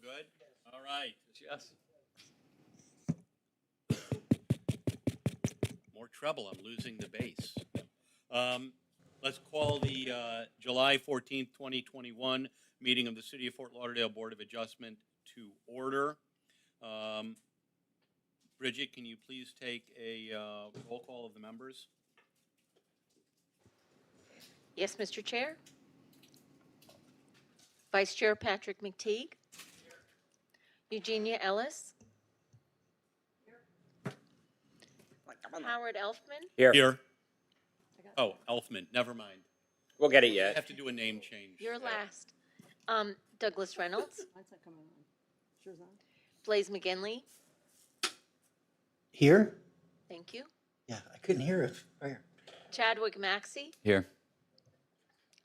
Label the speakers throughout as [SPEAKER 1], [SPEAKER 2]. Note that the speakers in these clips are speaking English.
[SPEAKER 1] Good? All right.
[SPEAKER 2] Yes.
[SPEAKER 1] More trouble. I'm losing the bass. Let's call the July 14th, 2021 meeting of the City of Fort Lauderdale Board of Adjustment to order. Bridget, can you please take a roll call of the members?
[SPEAKER 3] Yes, Mr. Chair. Vice Chair Patrick McTeague. Eugenia Ellis. Howard Elfman.
[SPEAKER 1] Here. Oh, Elfman, never mind.
[SPEAKER 2] We'll get it
[SPEAKER 1] I
[SPEAKER 2] yet.
[SPEAKER 1] have to do a name change.
[SPEAKER 3] You're last. Douglas Reynolds.
[SPEAKER 4] Mine's not coming on. Sure's on.
[SPEAKER 3] Blaise McGinley.
[SPEAKER 5] Here?
[SPEAKER 3] Thank you.
[SPEAKER 5] Yeah, I couldn't hear it. Right here.
[SPEAKER 3] Chadwick Maxey.
[SPEAKER 2] Here.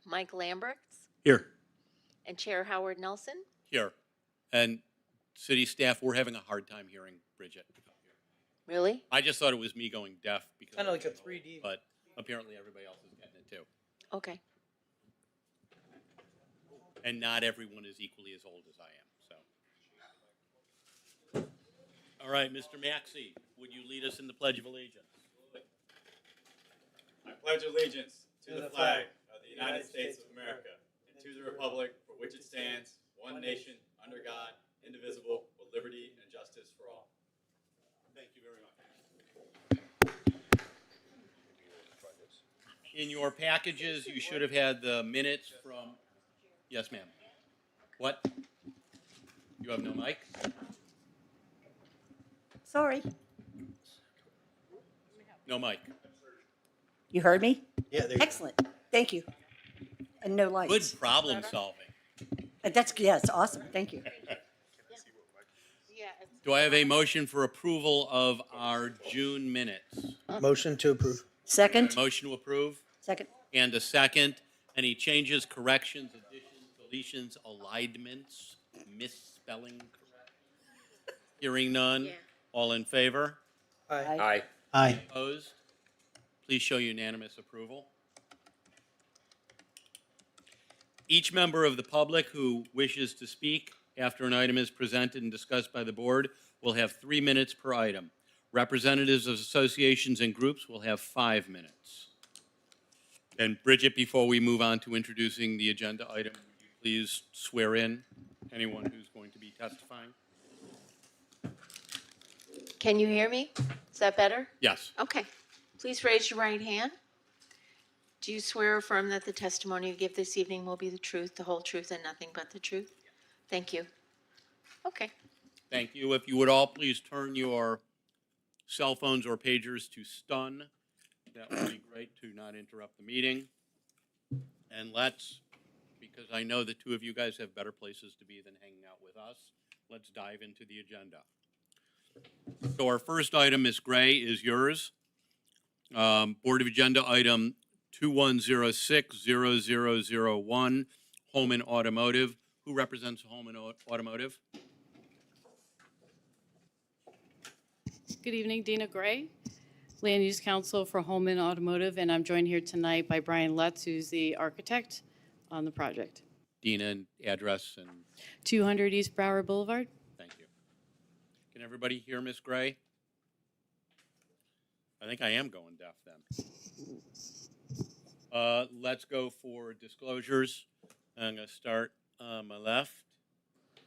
[SPEAKER 3] Mike Lamberts.
[SPEAKER 1] Here.
[SPEAKER 3] And Chair Howard Nelson.
[SPEAKER 1] Here. And city staff, we're having a hard time hearing Bridget.
[SPEAKER 3] Really?
[SPEAKER 1] I just thought it was me going deaf because
[SPEAKER 5] Kinda like a 3D.
[SPEAKER 1] but apparently everybody else is getting it too.
[SPEAKER 3] Okay.
[SPEAKER 1] And not everyone is equally as old as I am, so. All right, Mr. Maxey, would you lead us in the Pledge of Allegiance?
[SPEAKER 6] I pledge allegiance to the flag of the United States of America and to the republic for which it stands, one nation, under God, indivisible, with liberty and justice for all.
[SPEAKER 1] Thank you very much. In your packages, you should have had the minutes from, yes, ma'am. What? You have no mic?
[SPEAKER 4] Sorry.
[SPEAKER 1] No mic.
[SPEAKER 4] You heard me?
[SPEAKER 5] Yeah, there you go.
[SPEAKER 4] Excellent. Thank you. And no lights.
[SPEAKER 1] Good problem solving.
[SPEAKER 4] Yes, awesome. Thank you.
[SPEAKER 3] Yeah.
[SPEAKER 1] Do I have a motion for approval of our June minutes?
[SPEAKER 5] Motion to approve.
[SPEAKER 4] Second?
[SPEAKER 1] Motion to approve?
[SPEAKER 4] Second?
[SPEAKER 1] And a second. Any changes, corrections, additions, deletions, alignments, misspelling? Hearing none.
[SPEAKER 3] Yeah.
[SPEAKER 1] All in favor?
[SPEAKER 5] Aye.
[SPEAKER 2] Aye.
[SPEAKER 5] Aye.
[SPEAKER 1] Opposed? Please show unanimous approval. Each member of the public who wishes to speak after an item is presented and discussed by the board will have 3 minutes per item. Representatives of associations and groups will have 5 minutes. And Bridget, before we move on to introducing the agenda item, would you please swear in anyone who's going to be testifying?
[SPEAKER 3] Can you hear me? Is that better?
[SPEAKER 1] Yes.
[SPEAKER 3] Okay. Please raise your right hand. Do you swear or affirm that the testimony you give this evening will be the truth, the whole truth, and nothing but the truth? Thank you. Okay.
[SPEAKER 1] Thank you. If you would all please turn your cell phones or pagers to stun, that would be great to not interrupt the meeting. And let's, because I know the two of you guys have better places to be than hanging out with us, let's dive into the agenda. So our first item, Ms. Gray, is yours. Board of Agenda Item 2106-0001, Holman Automotive. Who represents Holman Automotive?
[SPEAKER 7] Good evening, Dina Gray, Land Use Council for Holman Automotive, and I'm joined here tonight by Brian Lutz, who's the architect on the project.
[SPEAKER 1] Dina, and address, and
[SPEAKER 7] 200 East Broward Boulevard.
[SPEAKER 1] thank you. Can everybody hear Ms. Gray? I think I am going deaf then. Let's go for disclosures. I'm going to start on my left,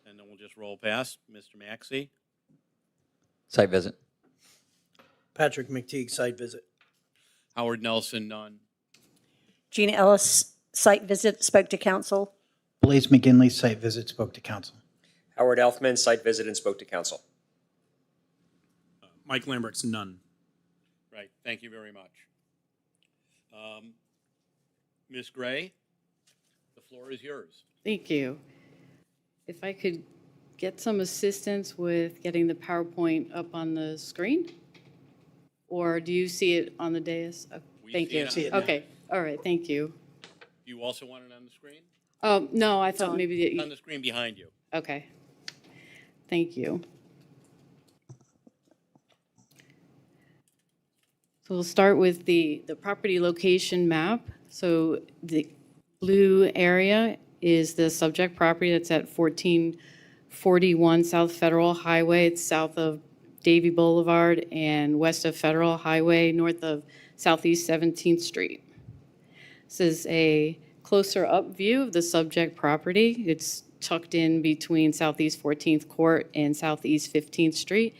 [SPEAKER 1] and then we'll just roll past. Mr. Maxey?
[SPEAKER 2] Site visit.
[SPEAKER 5] Patrick McTeague, site visit.
[SPEAKER 1] Howard Nelson, none.
[SPEAKER 4] Gina Ellis, site visit, spoke to council.
[SPEAKER 5] Blaise McGinley, site visit, spoke to council.
[SPEAKER 2] Howard Elfman, site visit and spoke to council.
[SPEAKER 6] Mike Lambert's none.
[SPEAKER 1] Right, thank you very much. Ms. Gray, the floor is yours.
[SPEAKER 7] Thank you. If I could get some assistance with getting the PowerPoint up on the screen? Or do you see it on the dais?
[SPEAKER 1] We
[SPEAKER 7] Thank
[SPEAKER 1] see
[SPEAKER 7] you.
[SPEAKER 1] it on
[SPEAKER 5] See it now.
[SPEAKER 7] Okay, all right, thank you.
[SPEAKER 1] Do you also want it on the screen?
[SPEAKER 7] No, I thought maybe that
[SPEAKER 1] It's on
[SPEAKER 7] you,
[SPEAKER 1] the screen behind you.
[SPEAKER 7] okay. Thank you. So we'll start with the property location map. So the blue area is the subject property that's at 14 41 South Federal Highway. It's south of Davie Boulevard and west of Federal Highway, north of Southeast 17th Street. This is a closer up view of the subject property. It's tucked in between Southeast 14th Court and Southeast 15th Street.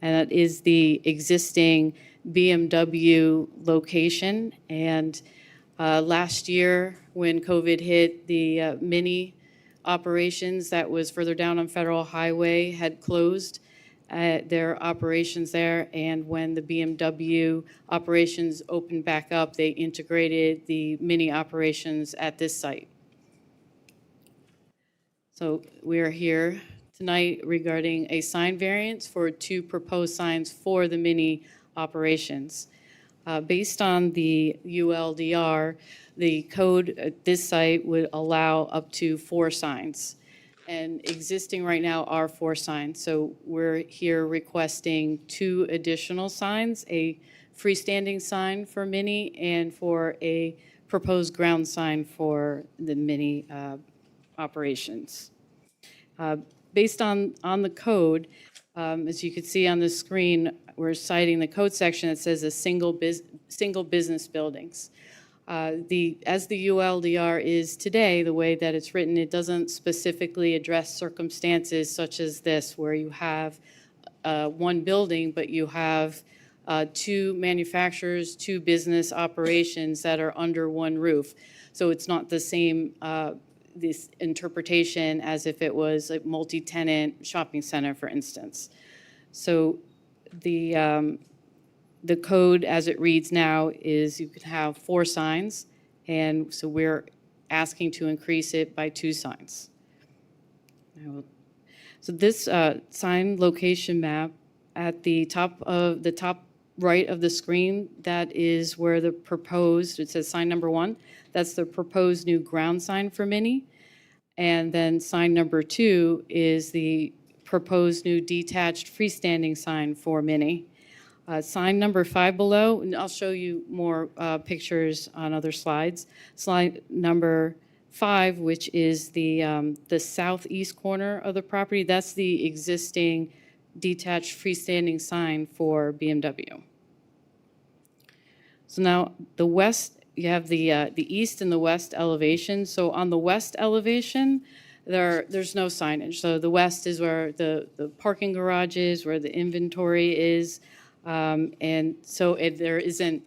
[SPEAKER 7] And that is the existing BMW location. And last year, when COVID hit, the mini operations that was further down on Federal Highway had closed their operations there. And when the BMW operations opened back up, they integrated the mini operations at this site. So we're here tonight regarding a sign variance for 2 proposed signs for the mini operations. Based on the ULDR, the code at this site would allow up to 4 signs. And existing right now are 4 signs. So we're here requesting 2 additional signs, a freestanding sign for mini and for a proposed ground sign for the mini operations. Based on the code, as you can see on the screen, we're citing the code section that says single business buildings. As the ULDR is today, the way that it's written, it doesn't specifically address circumstances such as this, where you have 1 building, but you have 2 manufacturers, 2 business operations that are under 1 roof. So it's not the same this interpretation as if it was a multi-tenant shopping center, for instance. So the code as it reads now is you could have 4 signs, and so we're asking to increase it by 2 signs. So this sign location map at the top right of the screen, that is where the proposed, it says sign number 1, that's the proposed new ground sign for mini. And then sign number 2 is the proposed new detached freestanding sign for mini. Sign number 5 below, and I'll show you more pictures on other slides. Slide number 5, which is the southeast corner of the property, that's the existing detached freestanding sign for BMW. So now the west, you have the east and the west elevation. So on the west elevation, there's no signage. So the west is where the parking garage is, where the inventory is. And so there isn't,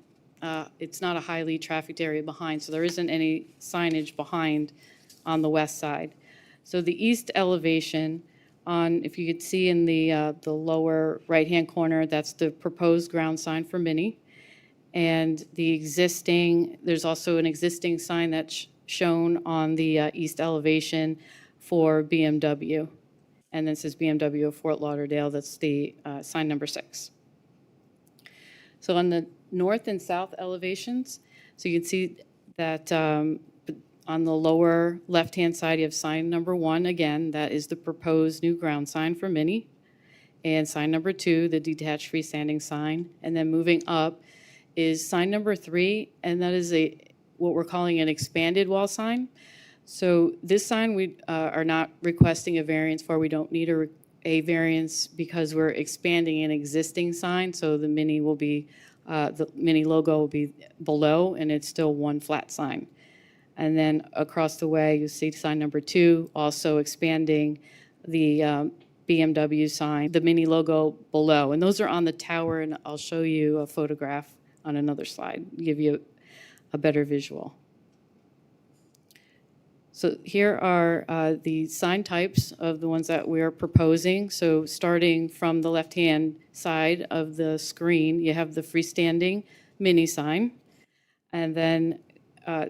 [SPEAKER 7] it's not a highly trafficked area behind, so there isn't any signage behind on the west side. So the east elevation, if you could see in the lower right-hand corner, that's the proposed ground sign for mini. And there's also an existing sign that's shown on the east elevation for BMW. And then it says BMW of Fort Lauderdale, that's the sign number 6. So on the north and south elevations, so you can see that on the lower left-hand side, you have sign number 1, again, that is the proposed new ground sign for mini. And sign number 2, the detached freestanding sign. And then moving up is sign number 3, and that is what we're calling an expanded wall sign. So this sign we are not requesting a variance for. We don't need a variance because we're expanding an existing sign. So the mini will be, the mini logo will be below, and it's still 1 flat sign. And then across the way, you see sign number 2, also expanding the BMW sign, the mini logo below. And those are on the tower, and I'll show you a photograph on another slide, give you a better visual. So here are the sign types of the ones that we're proposing. So starting from the left-hand side of the screen, you have the freestanding mini sign, and then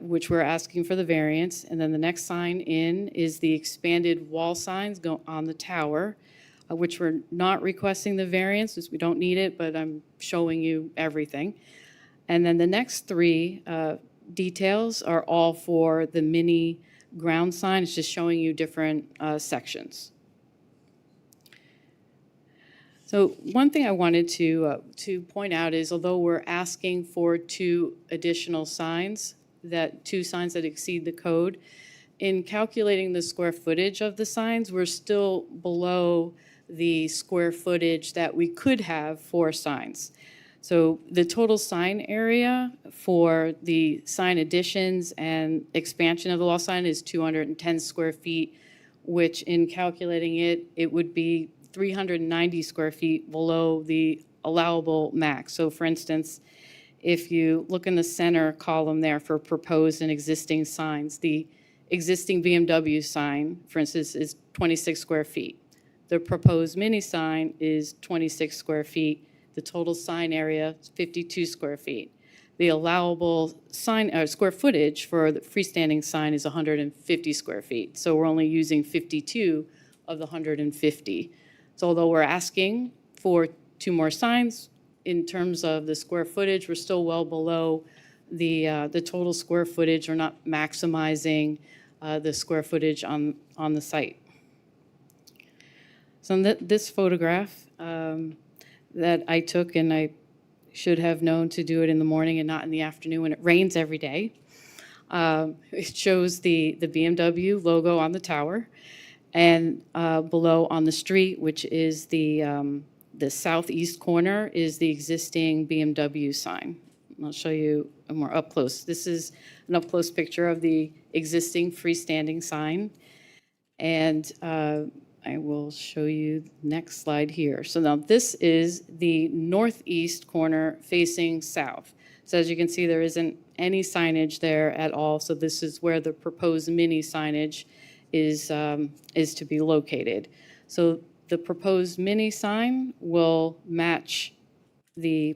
[SPEAKER 7] which we're asking for the variance. And then the next sign in is the expanded wall signs on the tower, which we're not requesting the variance, since we don't need it, but I'm showing you everything. And then the next 3 details are all for the mini ground sign. It's just showing you different sections. So one thing I wanted to point out is, although we're asking for 2 additional signs, 2 signs that exceed the code, in calculating the square footage of the signs, we're still below the square footage that we could have for signs. So the total sign area for the sign additions and expansion of the wall sign is 210 square feet, which in calculating it, it would be 390 square feet below the allowable max. So for instance, if you look in the center column there for proposed and existing signs, the existing BMW sign, for instance, is 26 square feet. The proposed mini sign is 26 square feet. The total sign area is 52 square feet. The allowable sign square footage for the freestanding sign is 150 square feet. So we're only using 52 of the 150. So although we're asking for 2 more signs, in terms of the square footage, we're still well below the total square footage. We're not maximizing the square footage on the site. So in this photograph that I took, and I should have known to do it in the morning and not in the afternoon when it rains every day. It shows the BMW logo on the tower, and below on the street, which is the southeast corner, is the existing BMW sign. I'll show you a more up close. This is an up close picture of the existing freestanding sign, and I will show you the next slide here. So now this is the northeast corner facing south. So as you can see, there isn't any signage there at all. So this is where the proposed mini signage is to be located. So the proposed mini sign will match the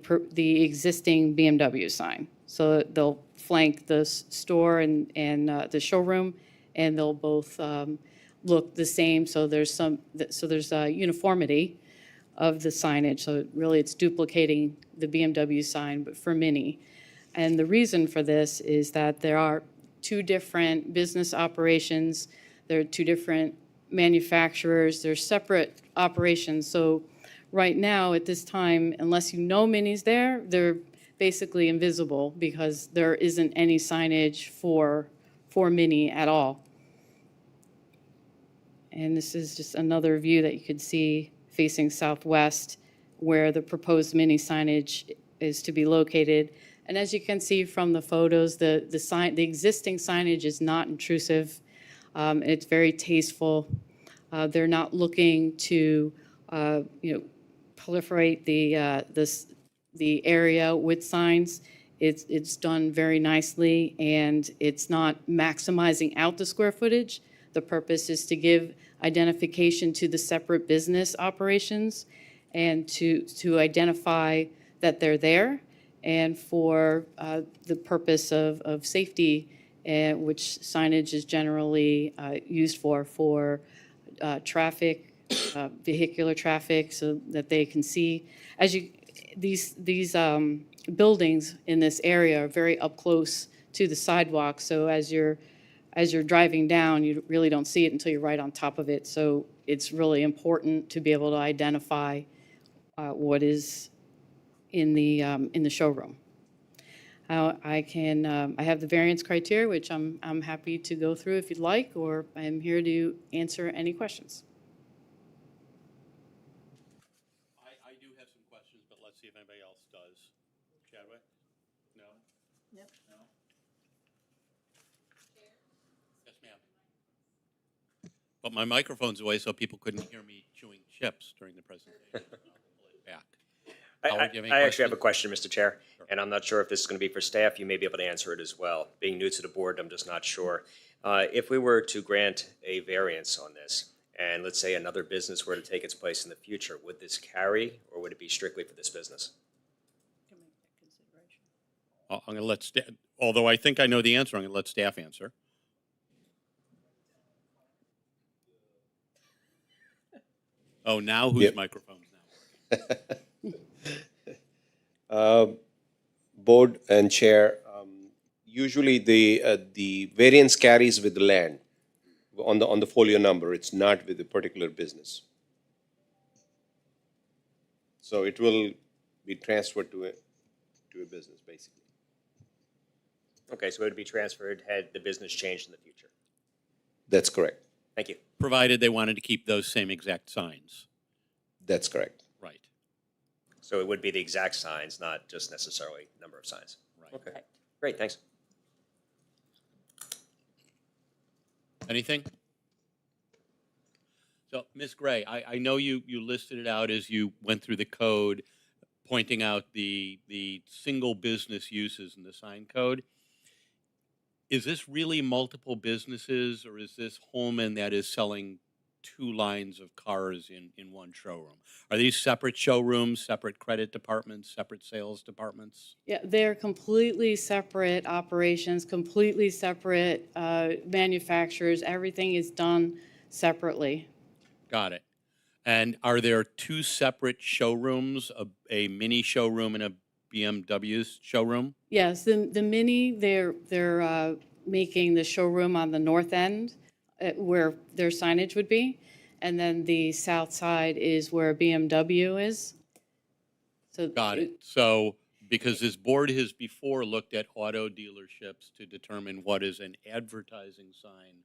[SPEAKER 7] existing BMW sign. So they'll flank the store and the showroom, and they'll both look the same. So there's a uniformity of the signage. So really, it's duplicating the BMW sign, but for mini. And the reason for this is that there are 2 different business operations. There are 2 different manufacturers. They're separate operations. So right now, at this time, unless you know Mini's there, they're basically invisible because there isn't any signage for Mini at all. And this is just another view that you could see facing southwest where the proposed Mini signage is to be located. And as you can see from the photos, the existing signage is not intrusive. It's very tasteful. They're not looking to proliferate the area with signs. It's done very nicely, and it's not maximizing out the square footage. The purpose is to give identification to the separate business operations and to identify that they're there, and for the purpose of safety, which signage is generally used for traffic, vehicular traffic, so that they can see. These buildings in this area are very up close to the sidewalk, so as you're driving down, you really don't see it until you're right on top of it. So it's really important to be able to identify what is in the showroom. I have the variance criteria, which I'm happy to go through if you'd like, or I'm here to answer any questions.
[SPEAKER 1] I do have some questions, but let's see if anybody else does. Chadwick? No?
[SPEAKER 4] Yep.
[SPEAKER 1] No? Yes, ma'am. But my microphone's away, so people couldn't hear me chewing chips during the presentation. I'll pull it back. Howard, do you have any
[SPEAKER 2] I actually have a
[SPEAKER 1] questions?
[SPEAKER 2] question, Mr. Chair, and I'm not sure if this is going to be for staff. You may be able to answer it as well. Being new to the board, I'm just not sure. If we were to grant a variance on this, and let's say another business were to take its place in the future, would this carry, or would it be strictly for this business?
[SPEAKER 1] I'm going to let staff, although I think I know the answer, I'm going to let staff answer. Oh, now whose
[SPEAKER 8] Yep.
[SPEAKER 1] microphone's now working?
[SPEAKER 8] Board and chair, usually the variance carries with the land on the folio number. It's not with a particular business. So it will be transferred to a business, basically.
[SPEAKER 2] Okay, so it would be transferred had the business changed in the future.
[SPEAKER 8] That's correct.
[SPEAKER 2] Thank you.
[SPEAKER 1] provided they wanted to keep those same exact signs.
[SPEAKER 8] That's correct.
[SPEAKER 1] Right,
[SPEAKER 2] So it would be the exact signs, not just necessarily number of signs.
[SPEAKER 1] right.
[SPEAKER 2] Okay, great, thanks.
[SPEAKER 1] Anything? So, Ms. Gray, I know you listed it out as you went through the code, pointing out the single business uses in the sign code. Is this really multiple businesses, or is this Holman that is selling two lines of cars in one showroom? Are these separate showrooms, separate credit departments, separate sales departments?
[SPEAKER 7] Yeah, they're completely separate operations, completely separate manufacturers. Everything is done separately.
[SPEAKER 1] Got it. And are there two separate showrooms, a mini showroom and a BMW's showroom?
[SPEAKER 7] Yes, the Mini, they're making the showroom on the north end where their signage would be. And then the south side is where BMW is. So
[SPEAKER 1] Got it. So, because this board has before looked at auto dealerships to determine what is an advertising sign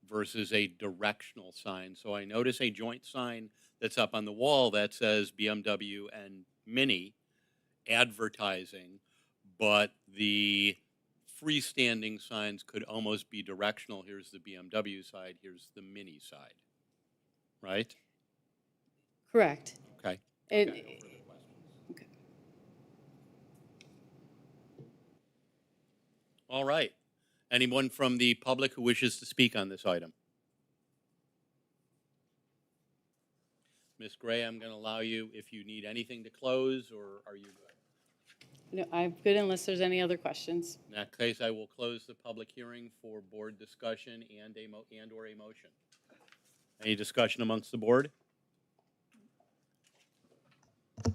[SPEAKER 1] versus a directional sign. So I notice a joint sign that's up on the wall that says BMW and Mini advertising, but the freestanding signs could almost be directional. Here's the BMW side, here's the Mini side. Right?
[SPEAKER 7] Correct.
[SPEAKER 1] Okay.
[SPEAKER 7] It-
[SPEAKER 1] Okay, no further questions. All right. Anyone from the public who wishes to speak on this item? Ms. Gray, I'm going to allow you if you need anything to close, or are you good?
[SPEAKER 7] No, I'm good unless there's any other questions.
[SPEAKER 1] In that case, I will close the public hearing for board discussion and or a motion. Any discussion amongst the board?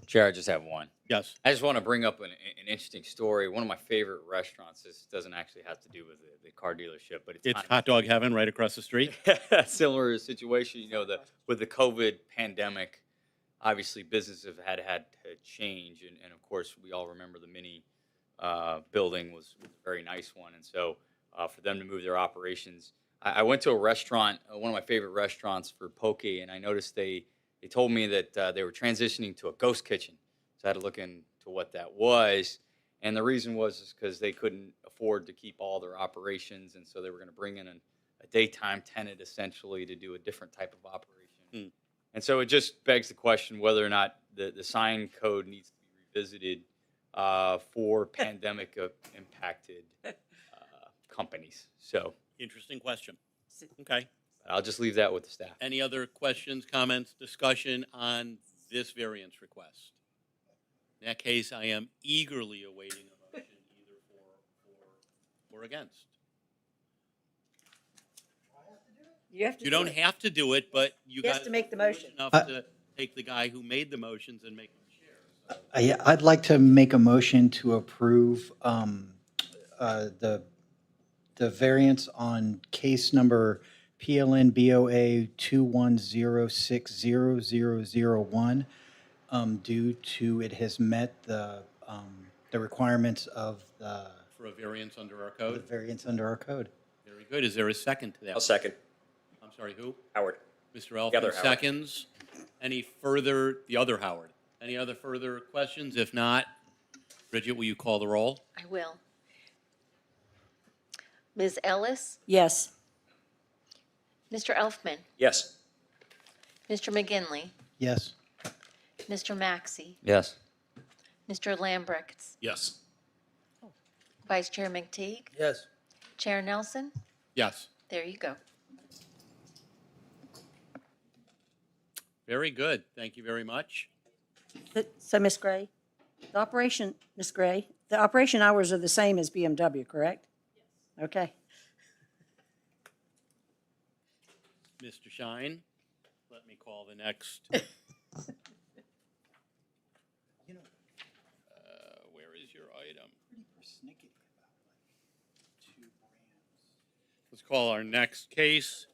[SPEAKER 9] Chair, I just have one.
[SPEAKER 1] Yes.
[SPEAKER 9] I just want to bring up an interesting story. One of my favorite restaurants. This doesn't actually have to do with the car dealership, but it's
[SPEAKER 1] It's
[SPEAKER 9] kind
[SPEAKER 1] hot dog heaven right across the street.
[SPEAKER 9] of similar situation. You know, with the COVID pandemic, obviously businesses have had to change, and of course we all remember the Mini building was a very nice one, and so for them to move their operations, I went to a restaurant, one of my favorite restaurants for poke, and I noticed they told me that they were transitioning to a ghost kitchen. So I had to look into what that was. And the reason was because they couldn't afford to keep all their operations. And so they were going to bring in a daytime tenant essentially to do a different type of operation. And so it just begs the question whether or not the sign code needs to be revisited for pandemic impacted companies. So
[SPEAKER 1] Interesting question. Okay.
[SPEAKER 9] I'll just leave that with the staff.
[SPEAKER 1] Any other questions, comments, discussion on this variance request? In that case, I am eagerly awaiting a motion either for or against.
[SPEAKER 4] You have to
[SPEAKER 1] You
[SPEAKER 4] do
[SPEAKER 1] don't
[SPEAKER 4] it.
[SPEAKER 1] have to do it, but you
[SPEAKER 4] He has
[SPEAKER 1] got
[SPEAKER 4] to make the motion.
[SPEAKER 1] enough to take the guy who made the motions and make them share. So,
[SPEAKER 5] I'd like to make a motion to approve the variance on case number PLN BOA 210600001 due to it has met the requirements of the
[SPEAKER 1] for a variance under our
[SPEAKER 5] the
[SPEAKER 1] code.
[SPEAKER 5] variance under our code.
[SPEAKER 1] Very good. Is there a second to that?
[SPEAKER 2] I'll second.
[SPEAKER 1] I'm sorry, who?
[SPEAKER 2] Howard.
[SPEAKER 1] Mr. Elfin
[SPEAKER 2] other Howard.
[SPEAKER 1] seconds. Any further, the other Howard? Any other further questions? If not, Bridget, will you call the roll?
[SPEAKER 3] I will. Ms. Ellis,
[SPEAKER 4] Yes.
[SPEAKER 3] Mr. Elfman,
[SPEAKER 2] Yes.
[SPEAKER 3] Mr. McGinley,
[SPEAKER 5] Yes.
[SPEAKER 3] Mr. Maxey,
[SPEAKER 9] Yes.
[SPEAKER 3] Mr. Lambrechts,
[SPEAKER 1] Yes.
[SPEAKER 3] Vice Chair McTeague,
[SPEAKER 5] Yes.
[SPEAKER 3] Chair Nelson.
[SPEAKER 1] Yes.
[SPEAKER 3] There you go.
[SPEAKER 1] Very good. Thank you very much.
[SPEAKER 4] So, Ms. Gray, Ms. Gray, the operation hours are the same as BMW, correct? Yes. Okay.
[SPEAKER 1] Mr. Shine, let me call the next. Where is your item? Let's call our next case,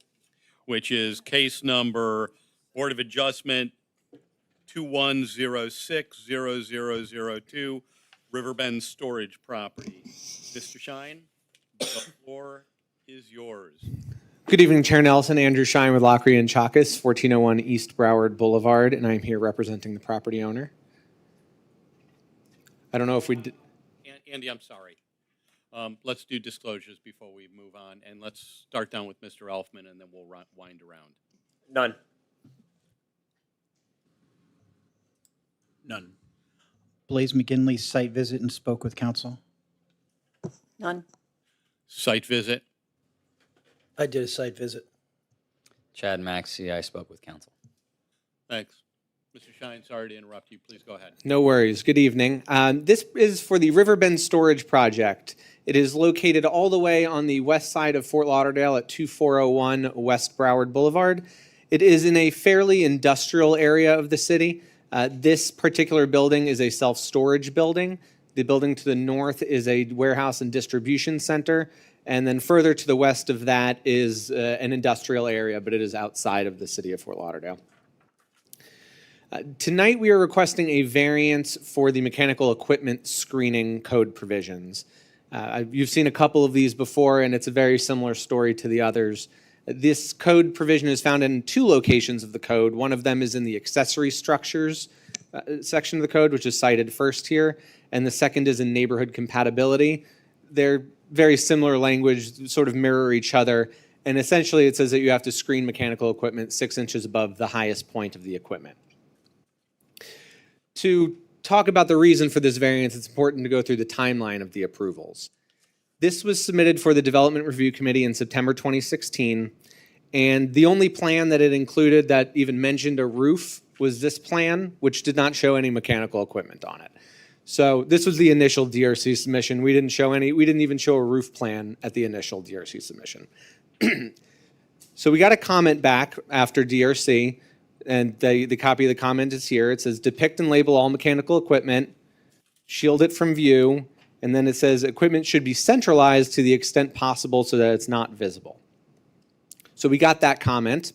[SPEAKER 1] which is case number Board of Adjustment 21060002, Riverbend Storage Property. Mr. Shine, the floor is yours.
[SPEAKER 10] Good evening, Chair Nelson. Andrew Shine with Lockery and Chakas, 1401 East Broward Boulevard, and I'm here representing the property owner. I don't know if we did.
[SPEAKER 1] Andy, I'm sorry. Let's do disclosures before we move on, and let's start down with Mr. Elfman, and then we'll wind around.
[SPEAKER 2] None.
[SPEAKER 5] None. Blaze McGinley site visit and spoke with council.
[SPEAKER 4] None.
[SPEAKER 1] Site visit.
[SPEAKER 11] I did a site visit.
[SPEAKER 9] Chad Maxey, I spoke with council.
[SPEAKER 1] Thanks. Mr. Shine, sorry to interrupt you. Please go ahead.
[SPEAKER 10] No worries. Good evening. This is for the Riverbend Storage Project. It is located all the way on the west side of Fort Lauderdale at 2401 West Broward Boulevard. It is in a fairly industrial area of the city. This particular building is a self-storage building. The building to the north is a warehouse and distribution center. And then further to the west of that is an industrial area, but it is outside of the city of Fort Lauderdale. Tonight we are requesting a variance for the mechanical equipment screening code provisions. You've seen a couple of these before, and it's a very similar story to the others. This code provision is found in two locations of the code. One of them is in the accessory structures section of the code, which is cited first here, and the second is in neighborhood compatibility. They're very similar language, sort of mirror each other, and essentially it says that you have to screen mechanical equipment 6 inches above the highest point of the equipment. To talk about the reason for this variance, it's important to go through the timeline of the approvals. This was submitted for the Development Review Committee in September 2016, and the only plan that it included that even mentioned a roof was this plan, which did not show any mechanical equipment on it. So this was the initial DRC submission. We didn't even show a roof plan at the initial DRC submission. So we got a comment back after DRC, and the copy of the comment is here. It says, depict and label all mechanical equipment, shield it from view, and then it says equipment should be centralized to the extent possible so that it's not visible. So we got that comment.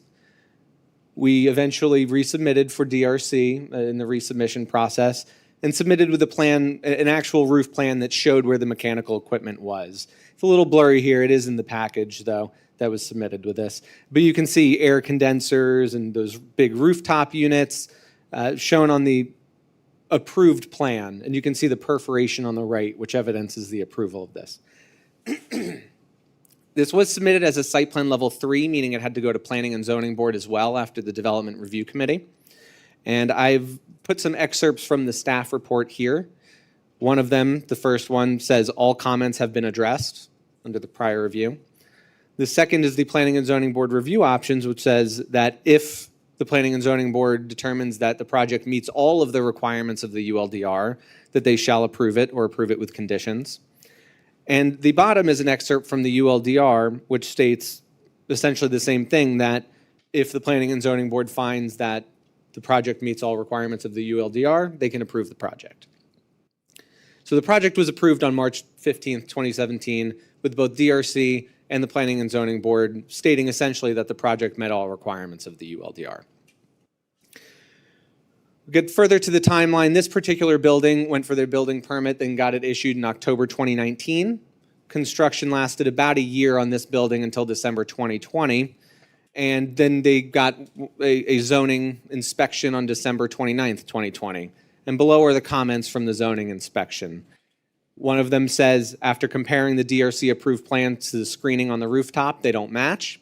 [SPEAKER 10] We eventually resubmitted for DRC in the resubmission process and submitted with a plan, an actual roof plan that showed where the mechanical equipment was. It's a little blurry here. It is in the package, though, that was submitted with this. But you can see air condensers and those big rooftop units shown on the approved plan. And you can see the perforation on the right, which evidences the approval of this. This was submitted as a site plan level 3, meaning it had to go to Planning and Zoning Board as well after the Development Review Committee. And I've put some excerpts from the staff report here. One of them, the first one, says all comments have been addressed under the prior review. The second is the Planning and Zoning Board review options, which says that if the Planning and Zoning Board determines that the project meets all of the requirements of the ULDR, that they shall approve it or approve it with conditions. And the bottom is an excerpt from the ULDR, which states essentially the same thing, that if the Planning and Zoning Board finds that the project meets all requirements of the ULDR, they can approve the project. So the project was approved on March 15th, 2017, with both DRC and the Planning and Zoning Board stating essentially that the project met all requirements of the ULDR. We get further to the timeline. This particular building went for their building permit, then got it issued in October 2019. Construction lasted about a year on this building until December 2020. And then they got a zoning inspection on December 29th, 2020. And below are the comments from the zoning inspection. One of them says, after comparing the DRC approved plan to the screening on the rooftop, they don't match.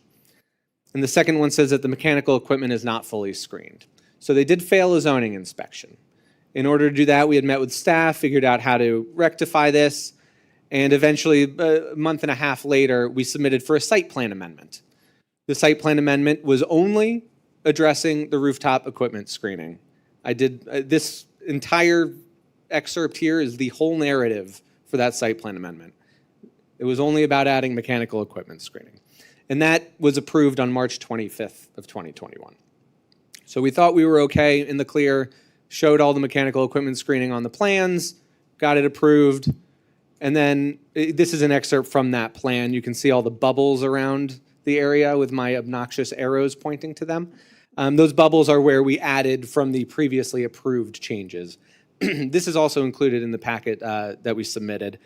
[SPEAKER 10] And the second one says that the mechanical equipment is not fully screened. So they did fail a zoning inspection. In order to do that, we had met with staff, figured out how to rectify this, and eventually, a month and a half later, we submitted for a site plan amendment. The site plan amendment was only addressing the rooftop equipment screening. This entire excerpt here is the whole narrative for that site plan amendment. It was only about adding mechanical equipment screening. And that was approved on March 25th of 2021. So we thought we were okay, in the clear, showed all the mechanical equipment screening on the plans, got it approved, and then this is an excerpt from that plan. You can see all the bubbles around the area with my obnoxious arrows pointing to them. Those bubbles are where we added from the previously approved changes. This is also included in the packet that we submitted.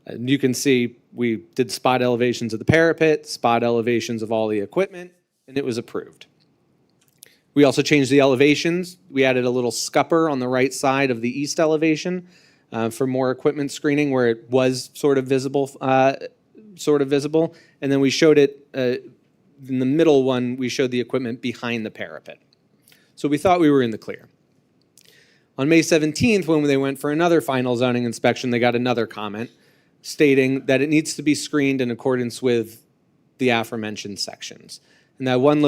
[SPEAKER 10] And you can see we did spot elevations of the parapet, spot elevations of all the equipment, and it was approved. We also changed the elevations. We added a little scupper on the right side of the east elevation for more equipment screening where it was sort of visible. And then we showed it in the middle one, we showed the equipment behind the parapet. So we thought we were in the clear. On May 17th, when they went for another final zoning inspection, they got another comment stating that it needs to be screened in accordance with the aforementioned sections. And that one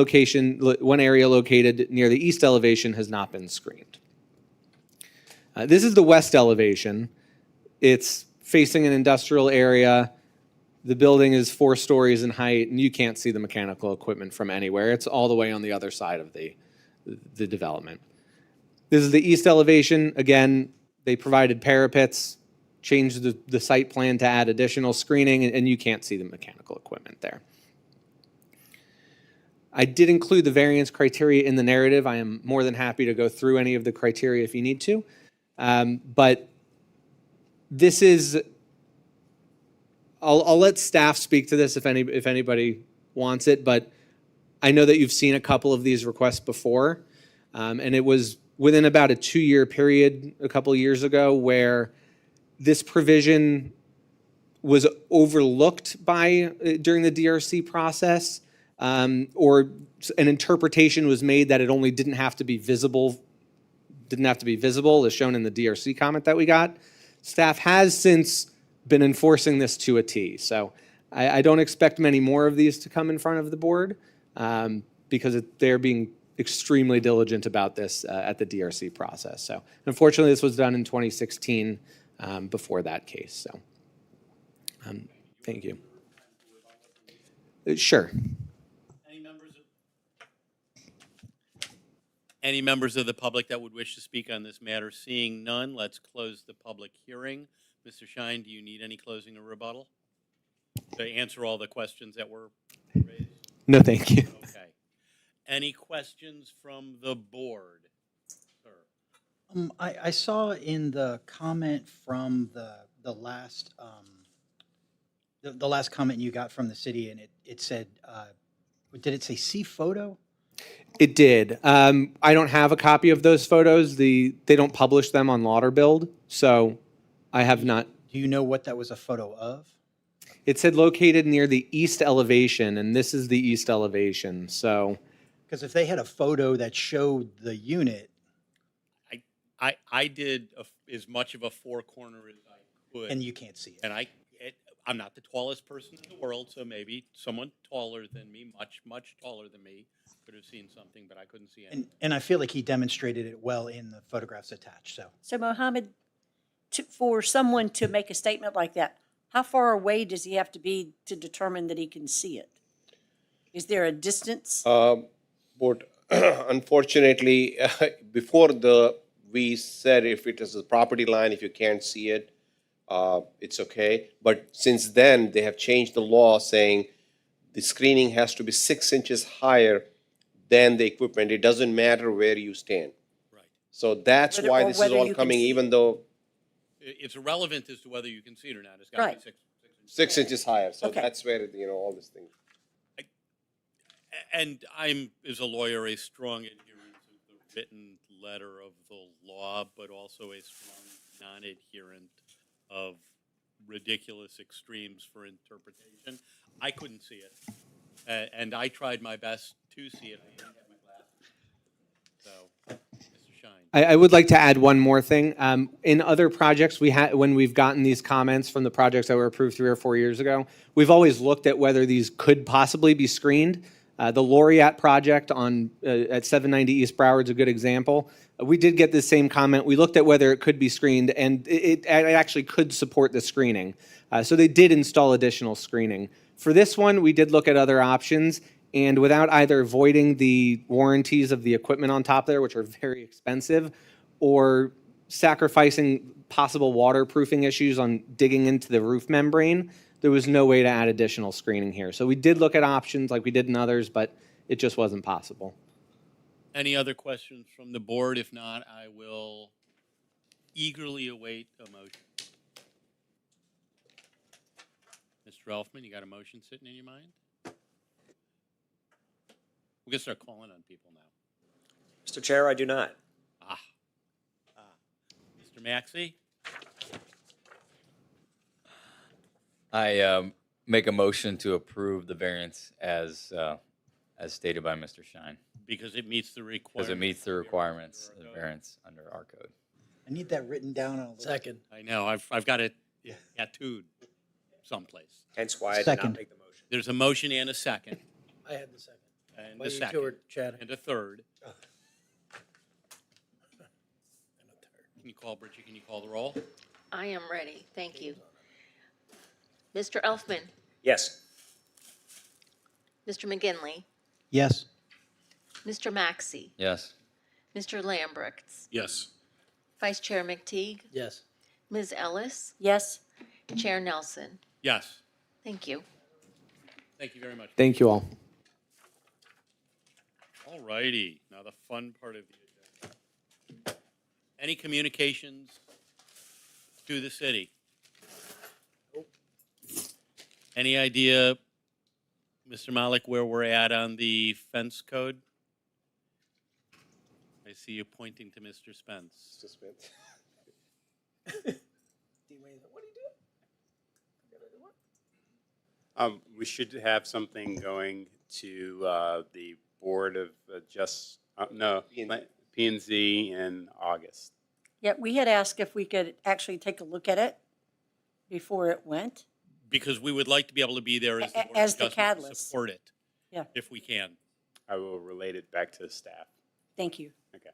[SPEAKER 10] area located near the east elevation has not been screened. This is the west elevation. It's facing an industrial area. The building is 4 stories in height, and you can't see the mechanical equipment from anywhere. It's all the way on the other side of the development. This is the east elevation. Again, they provided parapets, changed the site plan to add additional screening, and you can't see the mechanical equipment there. I did include the variance criteria in the narrative. I am more than happy to go through any of the criteria if you need to. But this is, I'll let staff speak to this if anybody wants it, but I know that you've seen a couple of these requests before. And it was within about a 2-year period a couple of years ago where this provision was overlooked during the DRC process, or an interpretation was made that it only didn't have to be visible, as shown in the DRC comment that we got. Staff has since been enforcing this to a T. So I don't expect many more of these to come in front of the board because they're being extremely diligent about this at the DRC process. So unfortunately, this was done in 2016 before that case. So thank you. Sure.
[SPEAKER 1] Any members of the public that would wish to speak on this matter? Seeing none, let's close the public hearing. Mr. Shine, do you need any closing or rebuttal to answer all the questions that were raised?
[SPEAKER 10] No, thank you.
[SPEAKER 1] Okay. Any questions from the board? Sir.
[SPEAKER 5] I saw in the comment from the last comment you got from the city, and it said, did it say see photo?
[SPEAKER 10] It did. I don't have a copy of those photos. They don't publish them on Lauderdale, so I have not.
[SPEAKER 5] Do you know what that was a photo of?
[SPEAKER 10] It said located near the east elevation, and this is the east elevation. So,
[SPEAKER 5] because if they had a photo that showed the unit,
[SPEAKER 1] I did as much of a 4-corner as I could,
[SPEAKER 5] and you can't see it.
[SPEAKER 1] And I'm not the tallest person in the world, so maybe someone taller than me, much taller than me, could have seen something, but I couldn't see anything.
[SPEAKER 5] And I feel like he demonstrated it well in the photographs attached.
[SPEAKER 4] So Mohammed, for someone to make a statement like that, how far away does he have to be to determine that he can see it? Is there a distance?
[SPEAKER 8] But unfortunately, before we said if it is a property line, if you can't see it, it's okay. But since then, they have changed the law saying the screening has to be 6 inches higher than the equipment. It doesn't matter where you stand.
[SPEAKER 1] Right.
[SPEAKER 8] So that's why this is all coming, even though
[SPEAKER 1] It's irrelevant as to whether you can see it or not. It's got to be
[SPEAKER 4] Right.
[SPEAKER 8] 6 inches higher. So
[SPEAKER 4] Okay.
[SPEAKER 8] that's where, all these things.
[SPEAKER 1] And I'm, as a lawyer, a strong adherent of the written letter of the law, but also a strong non-adherent of ridiculous extremes for interpretation. I couldn't see it, and I tried my best to see it. I didn't have my glasses. So, Mr. Shine.
[SPEAKER 10] I would like to add one more thing. In other projects, when we've gotten these comments from the projects that were approved 3 or 4 years ago, we've always looked at whether these could possibly be screened. The Laureate project at 790 East Broward is a good example. We did get the same comment. We looked at whether it could be screened, and it actually could support the screening. So they did install additional screening. For this one, we did look at other options, and without either voiding the warranties of the equipment on top there, which are very expensive, or sacrificing possible waterproofing issues on digging into the roof membrane, there was no way to add additional screening here. So we did look at options like we did in others, but it just wasn't possible.
[SPEAKER 1] Any other questions from the board? If not, I will eagerly await a motion. Mr. Elfman, you got a motion sitting in your mind? We're gonna start calling on people now.
[SPEAKER 2] Mr. Chair, I do not.
[SPEAKER 1] Mr. Maxey?
[SPEAKER 9] I make a motion to approve the variance as stated by Mr. Shine,
[SPEAKER 1] Because it meets the requirements.
[SPEAKER 9] because it meets the requirements of the variance under our code.
[SPEAKER 5] I need that written down on a list.
[SPEAKER 11] Second.
[SPEAKER 1] I know, I've got it tattooed someplace.
[SPEAKER 2] Hence why I did
[SPEAKER 5] Second.
[SPEAKER 2] not make the motion.
[SPEAKER 1] There's a motion and a second,
[SPEAKER 11] I had the second.
[SPEAKER 1] and
[SPEAKER 11] While
[SPEAKER 1] a
[SPEAKER 11] you two
[SPEAKER 1] second,
[SPEAKER 11] were chatting.
[SPEAKER 1] and a third. Can you call, Bridget, can you call the roll?
[SPEAKER 3] I am ready. Thank you. Mr. Elfman,
[SPEAKER 2] Yes.
[SPEAKER 3] Mr. McGinley,
[SPEAKER 5] Yes.
[SPEAKER 3] Mr. Maxey,
[SPEAKER 9] Yes.
[SPEAKER 3] Mr. Lambrechts,
[SPEAKER 1] Yes.
[SPEAKER 3] Vice Chair McTeague,
[SPEAKER 11] Yes.
[SPEAKER 3] Ms. Ellis,
[SPEAKER 4] Yes?
[SPEAKER 3] Chair Nelson.
[SPEAKER 1] Yes.
[SPEAKER 3] Thank you.
[SPEAKER 1] Thank you very much.
[SPEAKER 10] Thank you all.
[SPEAKER 1] All righty, now the fun part of the agenda. Any communications to the city? Any idea, Mr. Malik, where we're at on the fence code? I see you pointing to Mr. Spence.
[SPEAKER 12] We should have something going to the Board of P and Z in August.
[SPEAKER 4] Yeah, we had asked if we could actually take a look at it before it went.
[SPEAKER 1] Because we would like to be able to be there as the Board of
[SPEAKER 4] As the
[SPEAKER 1] Adjustment to
[SPEAKER 4] catalyst.
[SPEAKER 1] support it.
[SPEAKER 4] Yeah.
[SPEAKER 1] If we can.
[SPEAKER 12] I will relate it back to the staff.
[SPEAKER 4] Thank you.
[SPEAKER 12] Okay.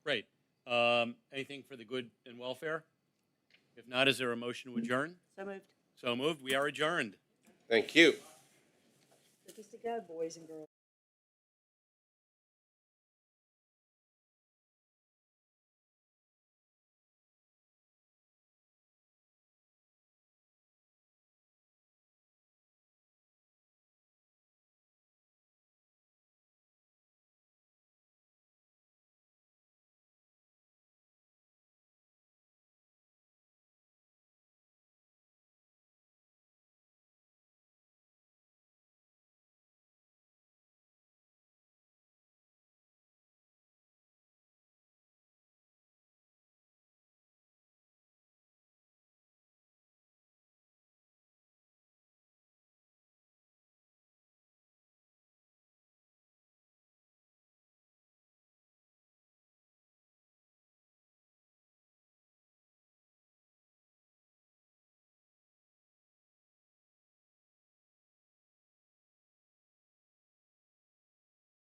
[SPEAKER 1] Great. Anything for the good and welfare? If not, is there a motion to adjourn?
[SPEAKER 4] So moved.
[SPEAKER 1] So moved. We are adjourned.
[SPEAKER 8] Thank you.
[SPEAKER 4] Look at the go, boys and girls.